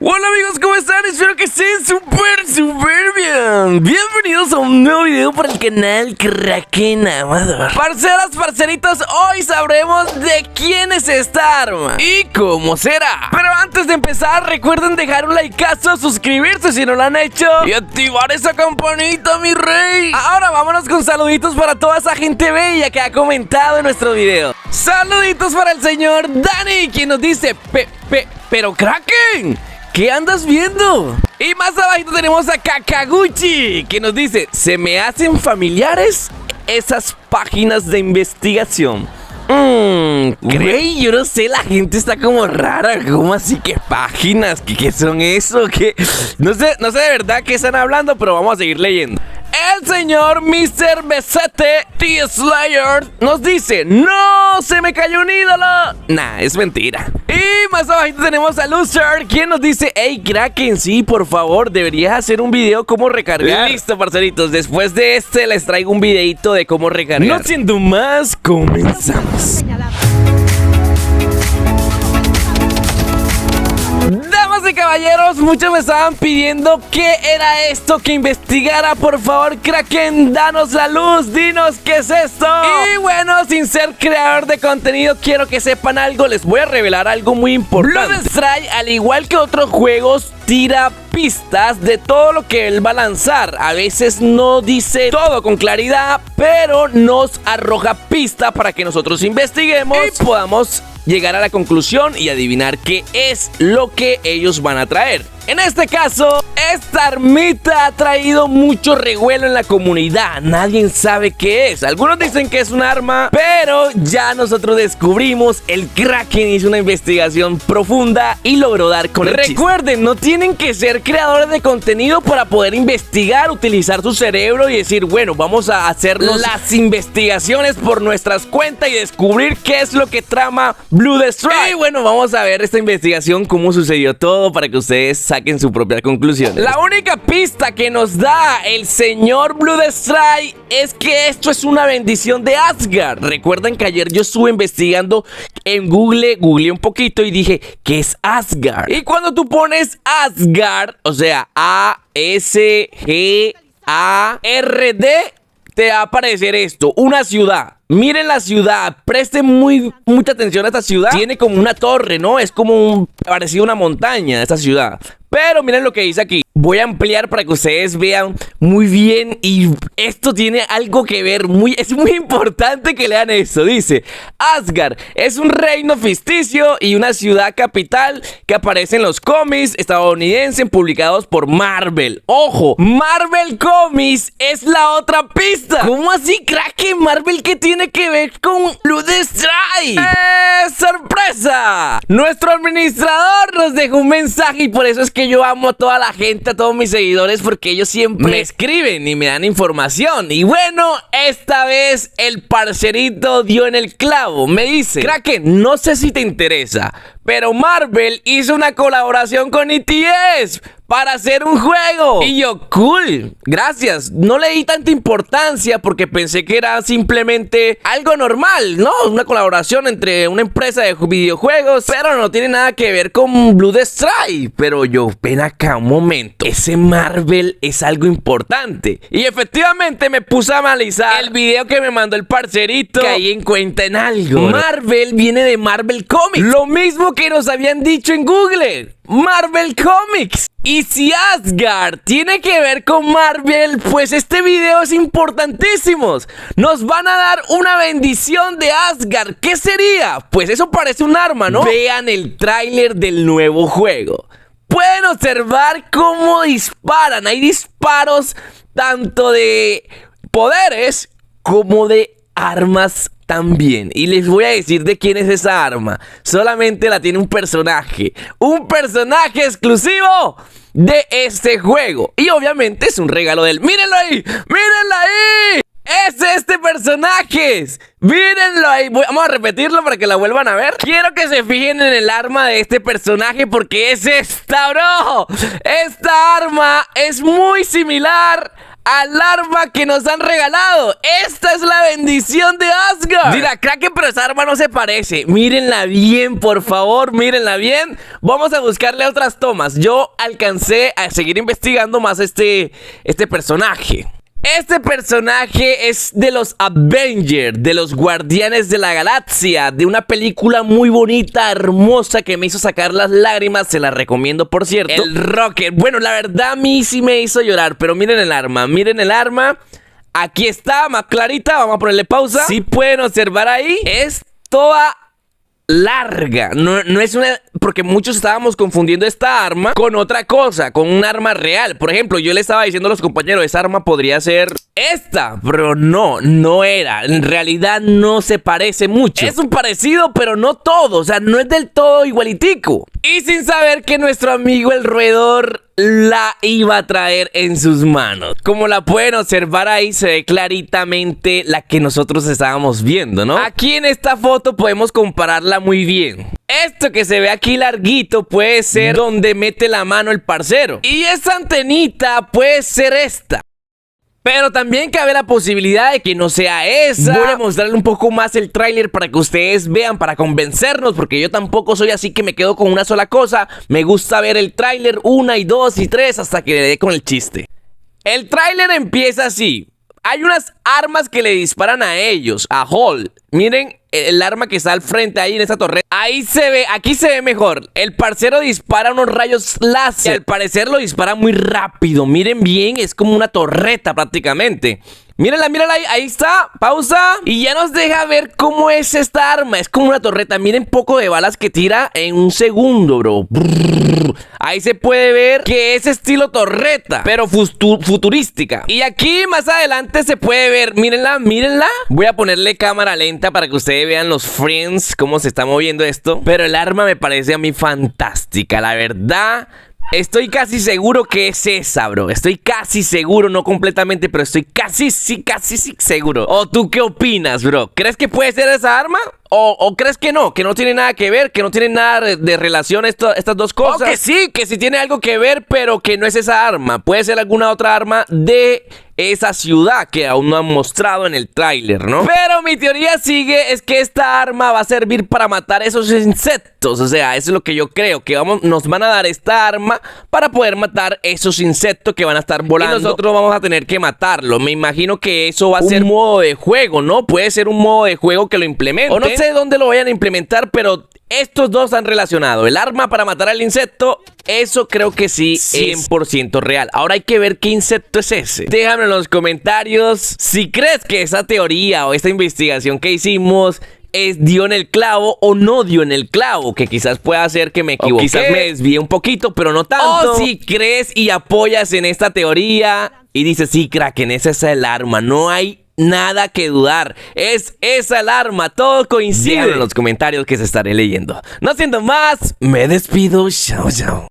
Hola amigos, ¿cómo están? Espero que estén súper bien. Bienvenidos a un nuevo video para el canal Kraken Amador. Parceras, parceritos, hoy sabremos de quién es esta arma y cómo será. Pero antes de empezar, recuerden dejar un likeazo, suscribirse si no lo han hecho y activar esa campanita, mi rey. Ahora vámonos con saluditos para toda esa gente bella que ha comentado en nuestro video. Saluditos para el señor Dani, quien nos dice, pero Kraken, ¿qué andas viendo? Y más abajito tenemos a Kakaguchi, que nos dice, se me hacen familiares esas páginas de investigación. Güey, yo no sé, la gente está como rara. ¿Cómo así? ¿Qué páginas? ¿Qué son eso? ¿Qué? No sé de verdad qué están hablando, pero vamos a seguir leyendo. El señor Mr. Besete T. Slayer nos dice, ¡no! ¡Se me cayó un ídolo! Nah, es mentira. Y más abajito tenemos a Loser, quien nos dice, hey Kraken, sí, por favor, deberías hacer un video cómo recargar. Listo, parceritos, después de este les traigo un videito de cómo recargar. No siendo más, comenzamos. Damas y caballeros, muchos me estaban pidiendo qué era esto que investigara. Por favor, Kraken, danos la luz, dinos qué es esto. Y bueno, sin ser creador de contenido, quiero que sepan algo. Les voy a revelar algo muy importante. Bloodstrike, al igual que otros juegos, tira pistas de todo lo que él va a lanzar. A veces no dice todo con claridad, pero nos arroja pistas para que nosotros investiguemos y podamos llegar a la conclusión y adivinar qué es lo que ellos van a traer. En este caso, esta armita ha traído mucho revuelo en la comunidad. Nadie sabe qué es. Algunos dicen que es un arma, pero ya nosotros descubrimos. El Kraken hizo una investigación profunda y logró dar con el chiste. Recuerden, no tienen que ser creadores de contenido para poder investigar, utilizar su cerebro y decir, bueno, vamos a hacernos las investigaciones por nuestras cuentas y descubrir qué es lo que trama Bloodstrike. Y bueno, vamos a ver esta investigación, cómo sucedió todo, para que ustedes saquen su propia conclusión. La única pista que nos da el señor Bloodstrike es que esto es una bendición de Asgard. Recuerden que ayer yo estuve investigando en googleé un poquito y dije, ¿qué es Asgard? Y cuando tú pones Asgard, o sea, A-S-G-A-R-D, te va a aparecer esto, una ciudad. Miren la ciudad, presten mucha atención a esta ciudad. Tiene como una torre, ¿no? Es como parecido a una montaña esta ciudad. Pero miren lo que dice aquí. Voy a ampliar para que ustedes vean muy bien. Y esto tiene algo que ver. Es muy importante que lean esto. Dice, Asgard es un reino ficticio y una ciudad capital que aparece en los cómics estadounidenses publicados por Marvel. ¡Ojo! Marvel Comics es la otra pista. ¿Cómo así, Kraken? ¿Marvel qué tiene que ver con Bloodstrike? ¡Sorpresa! Nuestro administrador nos dejó un mensaje y por eso es que yo amo a toda la gente, a todos mis seguidores, porque ellos siempre me escriben y me dan información. Y bueno, esta vez el parcerito dio en el clavo. Me dice, Kraken, no sé si te interesa, pero Marvel hizo una colaboración con ETS para hacer un juego. Y yo, cool, gracias. No le di tanta importancia porque pensé que era simplemente algo normal, ¿no? Una colaboración entre una empresa de videojuegos, pero no tiene nada que ver con Bloodstrike. Pero yo, ven acá un momento, ese Marvel es algo importante. Y efectivamente me puse a analizar el video que me mandó el parcerito. Caí en cuenta en algo. Marvel viene de Marvel Comics, lo mismo que nos habían dicho en Google, Marvel Comics. Y si Asgard tiene que ver con Marvel, pues este video es importantísimo. Nos van a dar una bendición de Asgard. ¿Qué sería? Pues eso parece un arma, ¿no? Vean el tráiler del nuevo juego. Pueden observar cómo disparan. Hay disparos tanto de poderes como de armas también. Y les voy a decir de quién es esa arma. Solamente la tiene un personaje exclusivo de este juego. Y obviamente es un regalo de él. ¡Mírenlo ahí! ¡Mírenlo ahí! ¡Es este personaje! ¡Mírenlo ahí! Vamos a repetirlo para que la vuelvan a ver. Quiero que se fijen en el arma de este personaje, porque es esta, bro. Esta arma es muy similar al arma que nos han regalado. Esta es la bendición de Asgard. Dirá, Kraken, pero esa arma no se parece. Mírenla bien, por favor, mírenla bien. Vamos a buscarle otras tomas. Yo alcancé a seguir investigando más este personaje. Este personaje es de los Avengers, de los Guardianes de la Galaxia, de una película muy bonita, hermosa, que me hizo sacar las lágrimas. Se la recomiendo, por cierto. El Rocket. Bueno, la verdad a mí sí me hizo llorar, pero miren el arma, miren el arma. Aquí está, más clarita. Vamos a ponerle pausa. Si pueden observar ahí, es toda larga, no es una... Porque muchos estábamos confundiendo esta arma con otra cosa, con un arma real. Por ejemplo, yo le estaba diciendo a los compañeros, esa arma podría ser esta, pero no era. En realidad no se parece mucho. Es un parecido, pero no todo. O sea, no es del todo igualitico. Y sin saber que nuestro amigo el roedor la iba a traer en sus manos. Como la pueden observar ahí, se ve claritamente la que nosotros estábamos viendo, ¿no? Aquí en esta foto podemos compararla muy bien. Esto que se ve aquí larguito puede ser donde mete la mano el parcero. Y esa antenita puede ser esta. Pero también cabe la posibilidad de que no sea esa. Voy a mostrarle un poco más el tráiler para que ustedes vean, para convencernos, porque yo tampoco soy así que me quedo con una sola cosa. Me gusta ver el tráiler 1 y 2 y 3 hasta que le dé con el chiste. El tráiler empieza así. Hay unas armas que le disparan a ellos, a Hulk. Miren el arma que está al frente ahí en esa torreta. Ahí se ve, aquí se ve mejor. El parcero dispara unos rayos láser. Y al parecer lo dispara muy rápido. Miren bien, es como una torreta prácticamente. Mírenla, mírenla ahí está, pausa. Y ya nos deja ver cómo es esta arma. Es como una torreta, miren poco de balas que tira en un segundo, bro. Ahí se puede ver que es estilo torreta, pero futurística. Y aquí más adelante se puede ver, mírenla, mírenla. Voy a ponerle cámara lenta para que ustedes vean los frames, cómo se está moviendo esto. Pero el arma me parece a mí fantástica, la verdad. Estoy casi seguro que es esa, bro. Estoy casi seguro, no completamente, pero estoy casi seguro. ¿O tú qué opinas, bro? ¿Crees que puede ser esa arma? ¿O crees que no tiene nada que ver, que no tiene nada de relación estas dos cosas? O que sí tiene algo que ver, pero que no es esa arma. Puede ser alguna otra arma de esa ciudad que aún no han mostrado en el tráiler, ¿no? Pero mi teoría sigue, es que esta arma va a servir para matar esos insectos. O sea, eso es lo que yo creo, que nos van a dar esta arma para poder matar esos insectos que van a estar volando. Y nosotros vamos a tener que matarlo. Me imagino que eso va a ser un modo de juego, ¿no? Puede ser un modo de juego que lo implementen. O no sé dónde lo vayan a implementar, pero estos dos han relacionado. El arma para matar al insecto, eso creo que sí, 100% real. Ahora hay que ver qué insecto es ese. Déjame en los comentarios si crees que esa teoría o esta investigación que hicimos dio en el clavo o no dio en el clavo, que quizás pueda hacer que me equivoque, quizás me desvíe un poquito, pero no tanto. O si crees y apoyas en esta teoría y dices, sí, Kraken, esa es el arma, no hay nada que dudar, es esa el arma, todo coincide. Déjalo en los comentarios que se estaré leyendo. No siendo más, me despido, chao, chao.